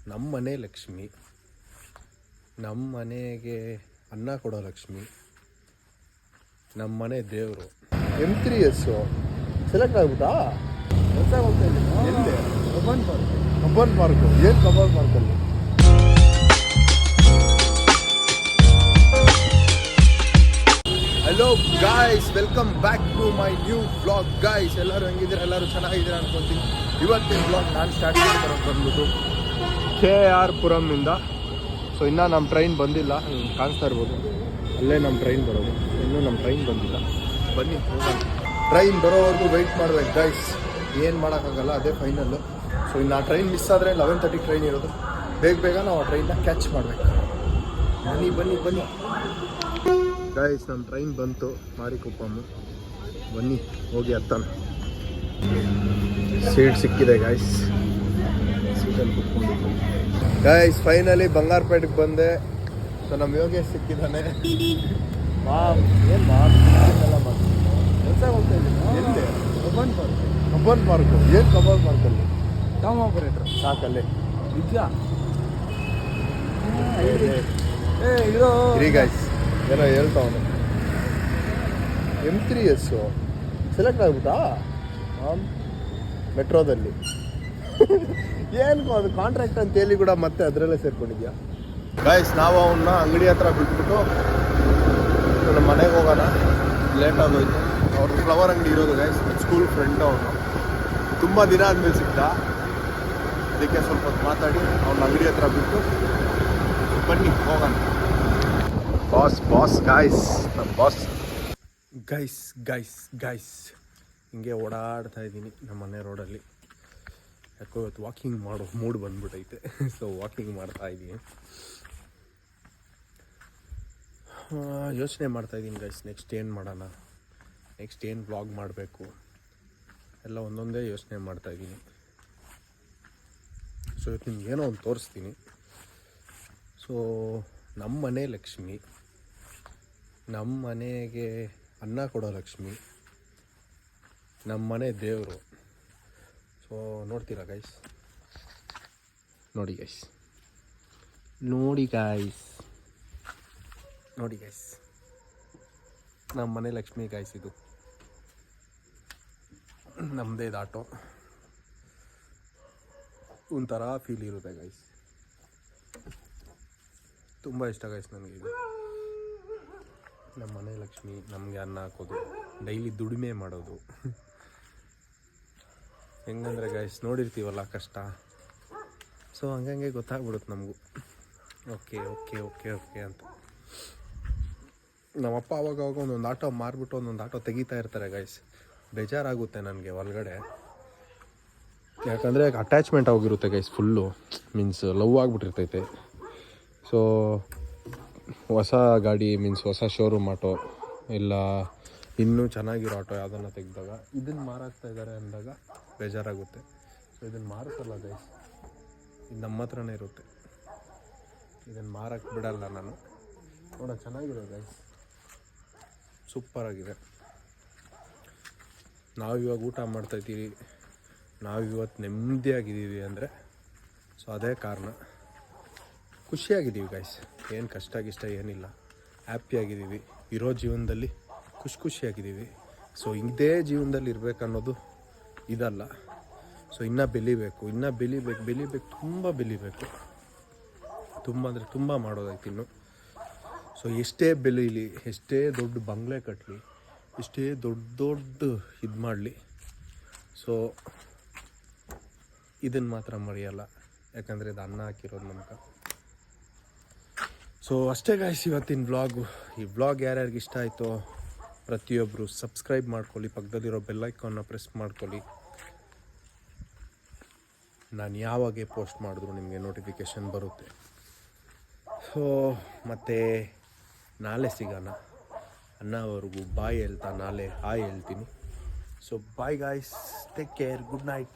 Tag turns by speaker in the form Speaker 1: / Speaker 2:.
Speaker 1: ನಮ್ಮ ಮನೆ ಲಕ್ಷ್ಮಿ, ನಮ್ಮ ಮನೆಗೆ ಅನ್ನ ಕೊಡೋ ಲಕ್ಷ್ಮಿ, ನಮ್ಮ ಮನೆ ದೇವರು. M3S ಸೆಲೆಕ್ಟ್ ಆಗ್ಬಿಟ್ಟಾ? ಎಲ್ಲಿ? Cubbon park. ಏನು ಕಬ್ಬನ್ ಪಾರ್ಕಲ್ಲಿ? Hello guys, welcome back to my new vlog. Guys, ಎಲ್ಲರೂ ಹೆಂಗಿದ್ದೀರಾ? ಎಲ್ಲರೂ ಚೆನ್ನಾಗಿದ್ದೀರಾ ಅನ್ಕೊತೀನಿ. ಇವತ್ತಿನ ವ್ಲಾಗ್ ನಾನು ಸ್ಟಾರ್ಟ್ ಮಾಡ್ತಾರೆ ಬಂದ್ಬಿಟ್ಟು KR ಪುರಮ್ನಿಂದ. ಸೊ ಇನ್ನೂ ನಮ್ಮ ಟ್ರೈನ್ ಬಂದಿಲ್ಲ, ಕಾಣಿಸ್ತಾ ಇರ್ಬೋದು, ಅಲ್ಲೇ ನಮ್ಮ ಟ್ರೈನ್ ಬರೋದು. ಇನ್ನೂ ನಮ್ಮ ಟ್ರೈನ್ ಬಂದಿಲ್ಲ, ಬನ್ನಿ ಹೋಗೋಣ. ಟ್ರೈನ್ ಬರೋವರೆಗೂ ವೆಯ್ಟ್ ಮಾಡ್ಬೇಕು ಗಾಯ್ಸ್, ಏನು ಮಾಡೋಕ್ಕಾಗಲ್ಲ, ಅದೇ ಫೈನಲ್ಲು. ಸೊ ಇನ್ನು ಆ ಟ್ರೈನ್ ಮಿಸ್ ಆದರೆ 11:30 ಟ್ರೈನ್ ಇರೋದು. ಬೇಗ ನಾವು ಆ ಟ್ರೈನ್ನ ಕ್ಯಾಚ್ ಮಾಡಬೇಕು. ಬನ್ನಿ ಗಾಯ್ಸ್, ನಮ್ಮ ಟ್ರೈನ್ ಬಂತು ಮಾರಿಕೊಪ್ಪಮ್ಮು. ಬನ್ನಿ ಹೋಗಿ ಹತ್ತಾನ. ಸೀಟ್ ಸಿಕ್ಕಿದೆ ಗಾಯ್ಸ್, ಸೀಟಲ್ಲಿ ಕುತ್ಕೊಂಡಿದ್ದು. ಗಾಯ್ಸ್ ಫೈನಲಿ ಬಂಗಾರಪೇಟೆಗೆ ಬಂದೆ. ಸೊ ನಮ್ಮ ಯೋಗೇಶ್ ಸಿಕ್ಕಿದ್ದಾನೆ. ಎಲ್ಲಿ? Cubbon park. ಏನು ಕಬ್ಬನ್ ಪಾರ್ಕಲ್ಲಿ? ಟಾಮ್ ಆಪರೇಟ್ರ್ ಸಾಕಲ್ಲೇ ನಿಜ. ಇರಿ ಗಾಯ್ಸ್, ಏನೋ ಹೇಳ್ತಾವನು. M3S select ಆಗ್ಬಿಟ್ಟಾ ಮೆಟ್ರೋದಲ್ಲಿ? ಏನು ಅದು ಕಾಂಟ್ರಾಕ್ಟ್ ಅಂತ ಹೇಳಿ ಕೂಡ ಮತ್ತೆ ಅದರಲ್ಲೇ ಸೇರ್ಕೊಂಡಿದ್ಯಾ? ಗಾಯ್ಸ್, ನಾವು ಅವನ್ನ ಅಂಗಡಿ ಹತ್ರ ಬಿಟ್ಬಿಟ್ಟು ನಮ್ಮ ಮನೆಗೆ ಹೋಗೋಣ, ಲೇಟ್ ಆಗೋಯ್ತು. ಅವ್ರದ್ದು ಫ್ಲವರ್ ಅಂಗಡಿ ಇರೋದು ಗಾಯ್ಸ್, ಸ್ಕೂಲ್ ಫ್ರೆಂಡ್ ಅವನು. ತುಂಬ ದಿನ ಆದಮೇಲೆ ಸಿಗ್ತ, ಅದಕ್ಕೆ ಸ್ವಲ್ಪ ಹೊತ್ತು ಮಾತಾಡಿ ಅವ್ನ ಅಂಗಡಿ ಹತ್ರ ಬಿಟ್ಟು ಬನ್ನಿ ಹೋಗೋಣ. ಬಾಸ್ ಗಾಯ್ಸ್, ನಮ್ಮ ಬಾಸ್. ಗೈಸ್ ಹಿಂಗೆ ಓಡಾಡ್ತಾ ಇದ್ದೀನಿ ನಮ್ಮ ಮನೆ ರೋಡಲ್ಲಿ. ಯಾಕೋ ಇವತ್ತು ವಾಕಿಂಗ್ ಮಾಡೋ ಮೂಡ್ ಬಂದ್ಬಿಟ್ಟೈತೆ. ಸೊ ವಾಕಿಂಗ್ ಮಾಡ್ತಾ ಇದ್ದೀನಿ. ಯೋಚನೆ ಮಾಡ್ತಾಯಿದ್ದೀನಿ ಗೈಸ್, ನೆಕ್ಸ್ಟ್ ಏನು ಮಾಡೋಣ, ನೆಕ್ಸ್ಟ್ ಏನು ವ್ಲಾಗ್ ಮಾಡಬೇಕು, ಎಲ್ಲ ಒಂದೊಂದೇ ಯೋಚನೆ ಮಾಡ್ತಾಯಿದ್ದೀನಿ. ಸೊ ಇವತ್ತು ನಿಮ್ಗೆ ಏನೋ ಒಂದು ತೋರಿಸ್ತೀನಿ. ಸೊ ನಮ್ಮ ಮನೆ ಲಕ್ಷ್ಮಿ, ನಮ್ಮ ಮನೆಗೆ ಅನ್ನ ಕೊಡೋ ಲಕ್ಷ್ಮಿ, ನಮ್ಮ ಮನೆ ದೇವರು. ಸೊ ನೋಡ್ತೀರಾ ಗೈಸ್? ನೋಡಿ ಗೈಸ್, ನಮ್ಮ ಮನೆ ಲಕ್ಷ್ಮಿ ಗೈಸ್. ಇದು ನಮ್ಮದೇ ಆಟೋ. ಒಂಥರ ಫೀಲ್ ಇರುತ್ತೆ ಗೈಸ್, ತುಂಬ ಇಷ್ಟ ಗೈಸ್ ನನಗೆ ಇದು. ನಮ್ಮ ಮನೆ ಲಕ್ಷ್ಮಿ ನಮಗೆ ಅನ್ನ ಹಾಕೋದು, ಡೈಲಿ ದುಡಿಮೆ ಮಾಡೋದು. ಹೆಂಗಂದರೆ ಗೈಸ್, ನೋಡಿರ್ತೀವಲ್ಲ ಕಷ್ಟ. ಸೊ ಹಂಗಂಗೆ ಗೊತ್ತಾಗ್ಬಿಡುತ್ತೆ ನಮಗೂ, ಓಕೆ ಅಂತ. ನಮ್ಮಪ್ಪ ಅವಾಗ ಒಂದೊಂದು ಆಟೋ ಮಾರಿಬಿಟ್ಟು ಒಂದೊಂದು ಆಟೋ ತೆಗಿತಾ ಇರ್ತಾರೆ ಗೈಸ್. ಬೇಜಾರಾಗುತ್ತೆ ನನಗೆ ಒಳಗಡೆ, ಯಾಕಂದರೆ ಅಟ್ಯಾಚ್ಮೆಂಟ್ ಆಗಿರುತ್ತೆ ಗೈಸ್ ಫುಲ್ಲು. ಮೀನ್ಸ್ ಲವ್ ಆಗಿಬಿಟ್ಟಿರ್ತೈತೆ. ಸೊ ಹೊಸ ಗಾಡಿ ಮೀನ್ಸ್ ಹೊಸ ಶೋರೂಮ್ ಆಟೋ, ಇಲ್ಲ ಇನ್ನೂ ಚೆನ್ನಾಗಿರೋ ಆಟೋ ಯಾವುದನ್ನು ತೆಗೆದಾಗ ಇದನ್ನು ಮಾರಾಕ್ತಾ ಇದ್ದಾರೆ ಅಂದಾಗ ಬೇಜಾರಾಗುತ್ತೆ. ಸೊ ಇದನ್ನು ಮಾರಿಸಲ್ಲ ಗೈಸ್, ಇದು ನಮ್ಮ ಹತ್ರನೇ ಇರುತ್ತೆ. ಇದನ್ನು ಮಾರಕ್ಕೆ ಬಿಡಲ್ಲ ನಾನು. ನೋಡೋಣ, ಚೆನ್ನಾಗಿದೆ ಗೈಸ್, ಸೂಪರಾಗಿದೆ. ನಾವು ಇವಾಗ ಊಟ ಮಾಡ್ತಾಯಿದ್ದೀವಿ, ನಾವು ಇವತ್ತು ನೆಮ್ಮದಿಯಾಗಿದ್ದೀವಿ ಅಂದರೆ ಸೊ ಅದೇ ಕಾರಣ. ಖುಷಿಯಾಗಿದ್ದೀವಿ ಗೈಸ್, ಏನು ಕಷ್ಟ ಏನಿಲ್ಲ, ಹ್ಯಾಪಿಯಾಗಿದ್ದೀವಿ. ಇರೋ ಜೀವನದಲ್ಲಿ ಖುಷಿಯಾಗಿದ್ದೀವಿ. ಸೊ ಇದೇ ಜೀವನದಲ್ಲಿ ಇರಬೇಕನ್ನೋದು ಇದಲ್ಲ. ಸೊ ಇನ್ನೂ ಬೆಳಿಬೇಕು, ತುಂಬ ಬೆಳಿಬೇಕು. ತುಂಬ ಅಂದರೆ ತುಂಬ ಮಾಡೋದೈತೆ ಇನ್ನು. ಸೊ ಎಷ್ಟೇ ಬೆಳೀಲಿ, ಎಷ್ಟೇ ದೊಡ್ಡ ಬಂಗ್ಲೆ ಕಟ್ಟಲಿ, ಎಷ್ಟೇ ದೊಡ್ಡ ಇದು ಮಾಡಲಿ, ಸೊ ಇದನ್ನು ಮಾತ್ರ ಮರೆಯಲ್ಲ. ಯಾಕಂದರೆ ಇದು ಅನ್ನ ಹಾಕಿರೋದು ನಮ್ಗೆ. ಸೊ ಅಷ್ಟೇ ಗಾಯ್ಸ್ ಇವತ್ತಿನ ವ್ಲಾಗು. ಈ ವ್ಲಾಗ್ ಯಾರ್ಯಾರಿಗೆ ಇಷ್ಟ ಆಯಿತೋ ಪ್ರತಿಯೊಬ್ಬರು ಸಬ್ಸ್ಕ್ರೈಬ್ ಮಾಡ್ಕೊಳ್ಳಿ, ಪಕ್ಕದಲ್ಲಿರೋ ಬೆಲ್ಲೈಕಾನ್ನ ಪ್ರೆಸ್ ಮಾಡ್ಕೊಳ್ಳಿ. ನಾನು ಯಾವಾಗೇ ಪೋಸ್ಟ್ ಮಾಡಿದ್ರು ನಿಮಗೆ ನೋಟಿಫಿಕೇಷನ್ ಬರುತ್ತೆ. ಸೊ ಮತ್ತು ನಾಳೆ ಸಿಗೋಣ. ಅನ್ನೋವರೆಗೂ ಬಾಯ್ ಹೇಳ್ತಾ ನಾಳೆ ಹಾಯ್ ಹೇಳ್ತೀನಿ. So bye guys, take care, good night.